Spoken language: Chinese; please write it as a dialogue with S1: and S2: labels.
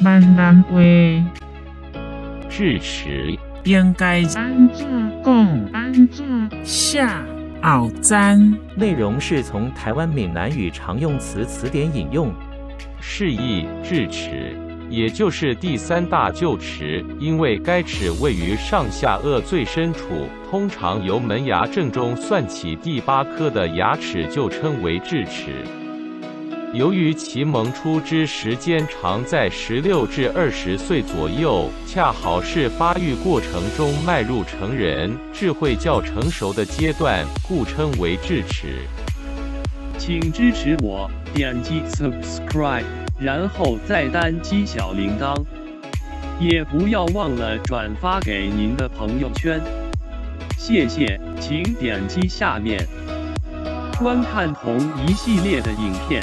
S1: 慢慢会
S2: 智齿
S3: 应该
S1: 安怎讲？安怎
S3: 下后瞻。
S4: 内容是从台湾闽南语常用词词典引用。
S2: 释义智齿，也就是第三大臼齿，因为该齿位于上下颚最深处，通常由门牙正中算起第8颗的牙齿就称为智齿。由于其萌出之时间长在16至20岁左右，恰好是发育过程中迈入成人、智慧较成熟的阶段，故称为智齿。
S5: 请支持我，点击 subscribe， 然后再单击小铃铛，也不要忘了转发给您的朋友圈。谢谢，请点击下面观看同一系列的影片。